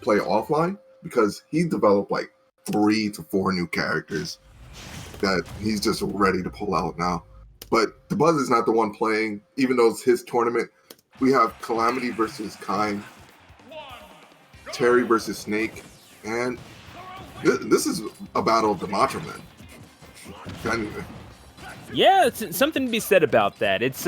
play offline because he developed like 3 to 4 new characters that he's just ready to pull out now. But the Buzz is not the one playing, even though it's his tournament. We have Calamity versus Kind, Terry versus Snake, and this is a battle of the Macho Men. Anyway. Yeah, it's something to be said about that. It's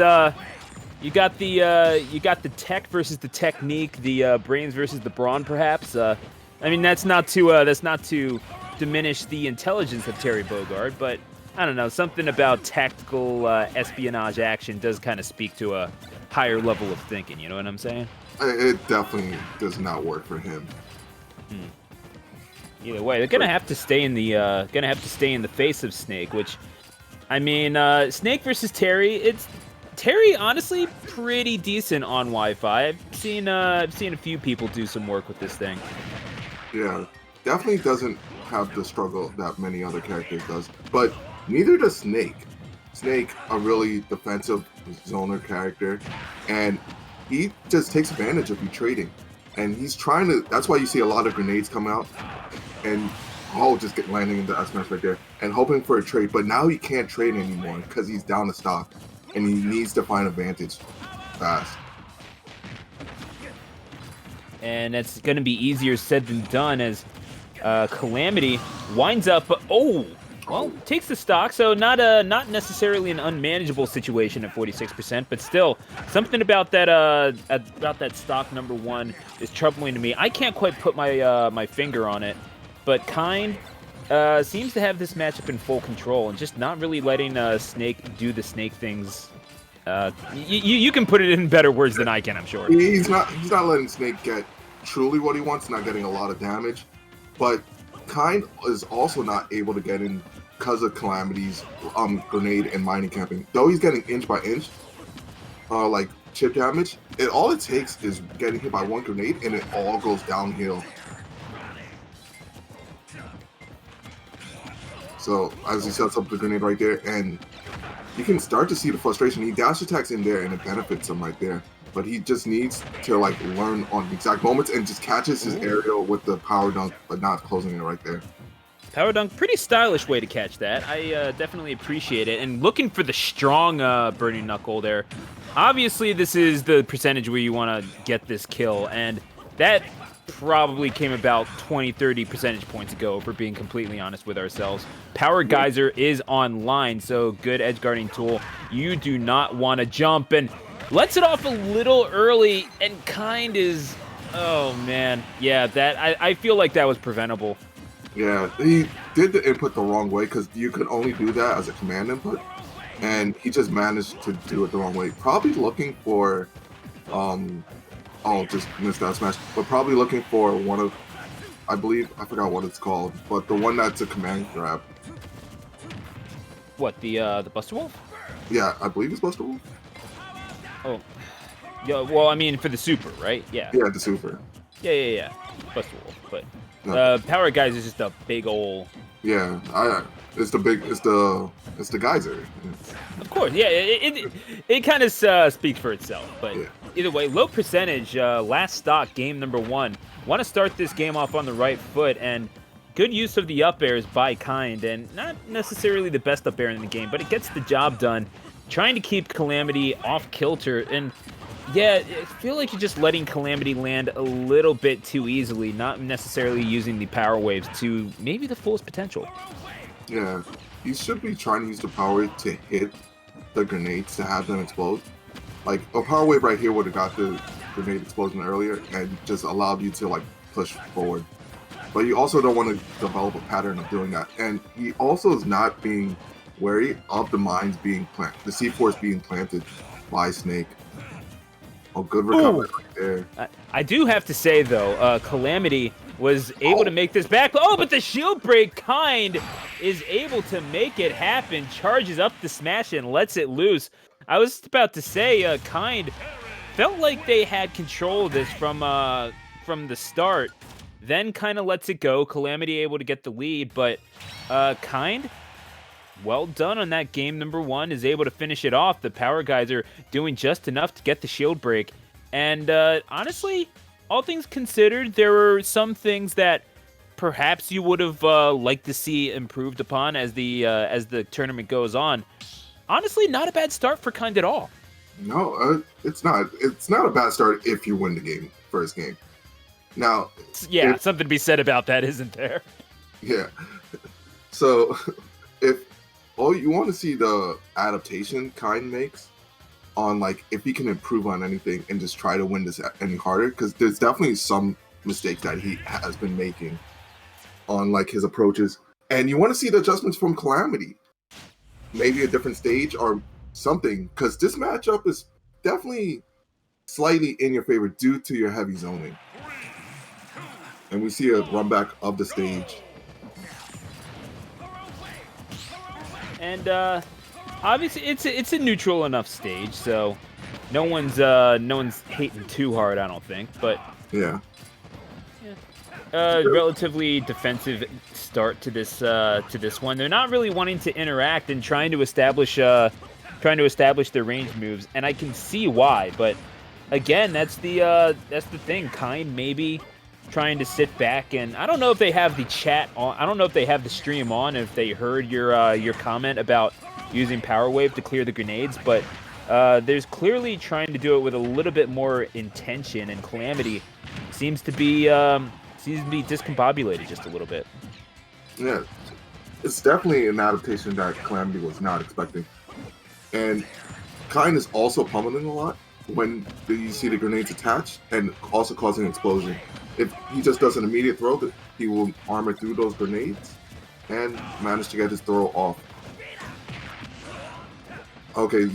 you got the tech versus the technique, the brains versus the brawn, perhaps. I mean, that's not to diminish the intelligence of Terry Bogard, but I don't know, something about tactical espionage action does kind of speak to a higher level of thinking. You know what I'm saying? It definitely does not work for him. Either way, they're gonna have to stay in the face of Snake, which, I mean, Snake versus Terry. It's Terry, honestly, pretty decent on Wi-Fi. I've seen a few people do some work with this thing. Yeah, definitely doesn't have the struggle that many other characters does, but neither does Snake. Snake, a really defensive zoner character, and he just takes advantage of you trading. And he's trying to, that's why you see a lot of grenades come out, and just get landing into S-Smash right there, and hoping for a trade. But now he can't trade anymore because he's down to stock, and he needs to find advantage fast. And it's going to be easier said than done as Calamity winds up, takes the stock, so not necessarily an unmanageable situation at 46%, but still, something about that stock number 1 is troubling to me. I can't quite put my finger on it, but Kind seems to have this matchup in full control and just not really letting Snake do the Snake things. You can put it in better words than I can, I'm sure. He's not letting Snake get truly what he wants, not getting a lot of damage, but Kind is also not able to get in because of Calamity's grenade and mining camping. Though he's getting inch by inch, like chip damage, all it takes is getting hit by one grenade and it all goes downhill. So as he sets up the grenade right there, and you can start to see the frustration. He dash attacks in there and it benefits him right there. But he just needs to like learn on the exact moments and just catches his aerial with the power dunk, but not closing it right there. Power dunk, pretty stylish way to catch that. I definitely appreciate it. And looking for the strong burning knuckle there. Obviously, this is the percentage where you want to get this kill, and that probably came about 20, 30 percentage points ago, if we're being completely honest with ourselves. Power Geyser is online, so good edge guarding tool. You do not want to jump, and lets it off a little early, and Kind is, oh man. Yeah, I feel like that was preventable. Yeah, he did the input the wrong way because you could only do that as a command input, and he just managed to do it the wrong way. Probably looking for, just missed that smash, but probably looking for one of, I forgot what it's called, but the one that's a command grab. What, the Buster Wolf? Yeah, I believe it's Buster Wolf. Oh, yeah. Well, I mean, for the super, right? Yeah. Yeah, the super. Yeah. Buster Wolf, but Power Geyser is just a big ol'. Yeah, it's the geyser. Of course, yeah. It kind of speaks for itself, but yeah. Either way, low percentage. Last stock, game number 1. Want to start this game off on the right foot, and good use of the up airs by Kind, and not necessarily the best up air in the game, but it gets the job done. Trying to keep Calamity off kilter, and yeah, I feel like you're just letting Calamity land a little bit too easily, not necessarily using the power waves to maybe the fullest potential. Yeah, he should be trying to use the power wave to hit the grenades to have them explode. Like, a power wave right here would have got the grenade explosion earlier and just allowed you to like push forward. But you also don't want to develop a pattern of doing that. And he also is not being wary of the mines being planted, the C4s being planted by Snake. Oh, good recovery right there. I do have to say, though, Calamity was able to make this back. Oh, but the shield break, Kind is able to make it happen, charges up the smash and lets it loose. I was about to say, Kind felt like they had control of this from the start, then kind of lets it go. Calamity able to get the lead, but Kind, well done on that game number 1, is able to finish it off. The Power Geyser doing just enough to get the shield break. And honestly, all things considered, there were some things that perhaps you would have liked to see improved upon as the tournament goes on. Honestly, not a bad start for Kind at all. No, it's not. It's not a bad start if you win the game, first game. Now, yeah, something to be said about that, isn't there? Yeah. So, if you want to see the adaptation Kind makes on like if he can improve on anything and just try to win this any harder, because there's definitely some mistakes that he has been making on like his approaches, and you want to see the adjustments from Calamity, maybe a different stage or something, because this matchup is definitely slightly in your favor due to your heavy zoning. And we see a run back of the stage. And obviously it's a neutral enough stage, so no one's hating too hard, I don't think. But yeah, relatively defensive start to this one. They're not really wanting to interact and trying to establish their range moves, and I can see why. But again, that's the thing. Kind maybe trying to sit back, and I don't know if they have the chat on. I don't know if they have the stream on. If they heard your comment about using Power Wave to clear the grenades, but there's clearly trying to do it with a little bit more intention, and Calamity seems to be discombobulated just a little bit. Yeah, it's definitely an adaptation that Calamity was not expecting, and Kind is also pummeling a lot when you see the grenades attached and also causing an explosion. If he just does an immediate throw, he will armor through those grenades and manage to get his throw off. Okay,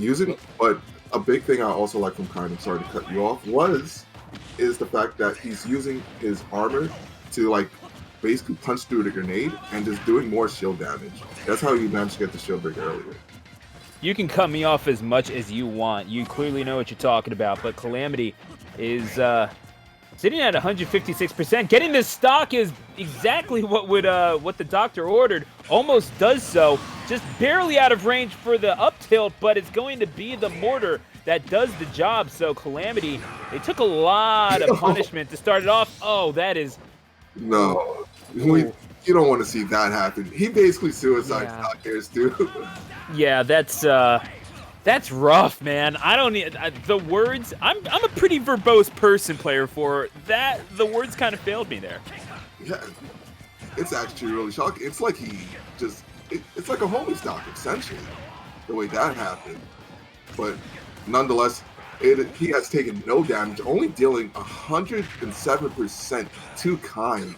but a big thing I also like from Kind, I'm sorry to cut you off, is the fact that he's using his armor to like basically punch through the grenade and just doing more shield damage. That's how he managed to get the shield break earlier. You can cut me off as much as you want. You clearly know what you're talking about, but Calamity is sitting at 156%. Getting this stock is exactly what the doctor ordered. Almost does so. Just barely out of range for the up tilt, but it's going to be the mortar that does the job. So Calamity, they took a lot of punishment to start it off. Oh, that is... No. You don't want to see that happen. He basically suicides doctors, too. Yeah, that's rough, man. I don't need the words. I'm a pretty verbose person, player for that. The words kind of failed me there. Yeah, it's actually really shocking. It's like it's like a homie stock essentially, the way that happened. But nonetheless, he has taken no damage, only dealing 107% to Kind.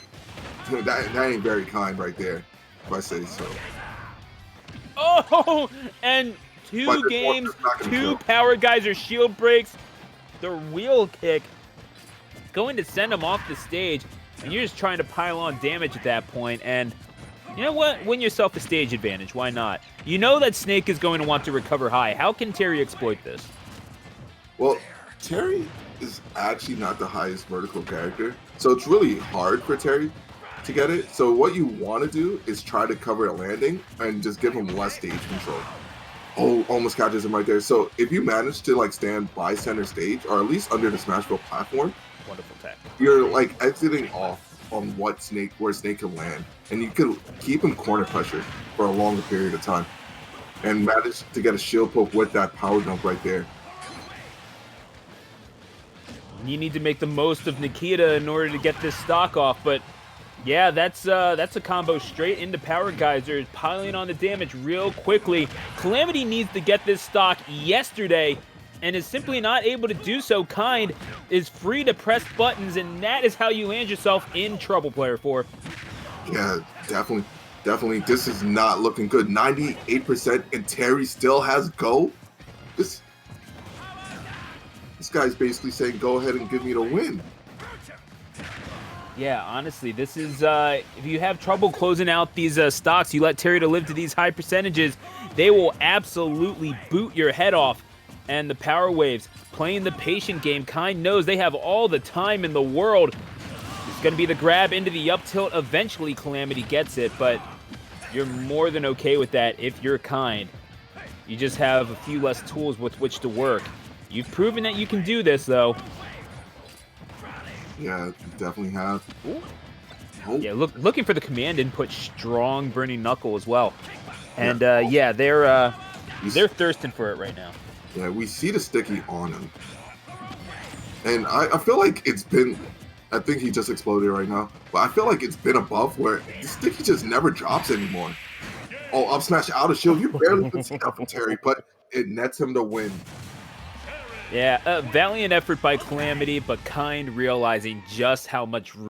That ain't very kind right there, if I say so. Oh, and two games, two Power Geyser shield breaks, the wheel kick, going to send him off the stage, and you're just trying to pile on damage at that point, and you know what? Win yourself a stage advantage. Why not? You know that Snake is going to want to recover high. How can Terry exploit this? Well, Terry is actually not the highest vertical character, so it's really hard for Terry to get it. So what you want to do is try to cover a landing and just give him less stage control. Oh, almost catches him right there. So if you manage to like stand by center stage, or at least under the SmashBros platform, wonderful tactic. You're like exiting off on where Snake can land, and you can keep him corner pressure for a longer period of time, and manage to get a shield poke with that power dump right there. You need to make the most of Nikita in order to get this stock off, but yeah, that's a combo straight into Power Geysers, piling on the damage real quickly. Calamity needs to get this stock yesterday and is simply not able to do so. Kind is free to press buttons, and that is how you land yourself in trouble, player 4. Yeah, definitely. This is not looking good. 98%, and Terry still has go. This guy's basically saying, go ahead and give me the win. Yeah, honestly, this is, if you have trouble closing out these stocks, you let Terry to live to these high percentages, they will absolutely boot your head off. And the Power Waves, playing the patient game, Kind knows they have all the time in the world. It's going to be the grab into the up tilt. Eventually, Calamity gets it, but you're more than okay with that if you're Kind. You just have a few less tools with which to work. You've proven that you can do this, though. Yeah, definitely have. Ooh. Oh, Yeah, looking for the command input, strong Burning Knuckle as well. yeah. And yeah, We, they're thirsting for it right now. yeah, we see the sticky on him. And I feel like it's been, I think he just exploded right now, but I feel like it's been a buff where the sticky just never drops anymore. Oh, up smash out of shield. You barely can see that from Terry, but it nets him the win. Yeah, valiant effort by Calamity, but Kind realizing just how much